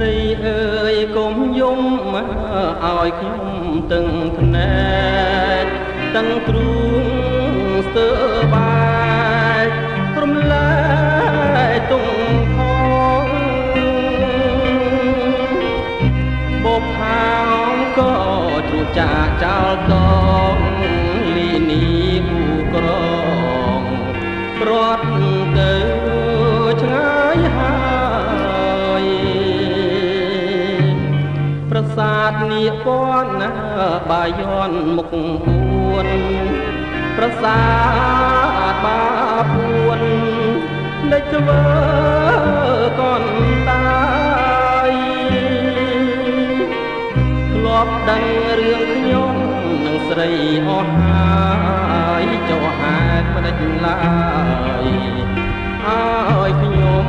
រីអើយកុំយំឲ្យខ្ញុំទាំងភ្នែកទាំងទ្រូងស្ទើបាយរំលែកទុំផងបបហាងក៏ជ្រួចចាកចោលតងលីនីគូក្រងរត់ទៅឆ្ងាយហើយប្រាសាទនាគពន់ណាបាយ័នមុខពួនប្រាសាទបាពួនដេចធ្វើកនតាយធ្លាប់ដឹងរឿងខ្ញុំនឹងស្រីអស់ហើយចុះហេតុផ្ដេចឡើយឲ្យខ្ញុំ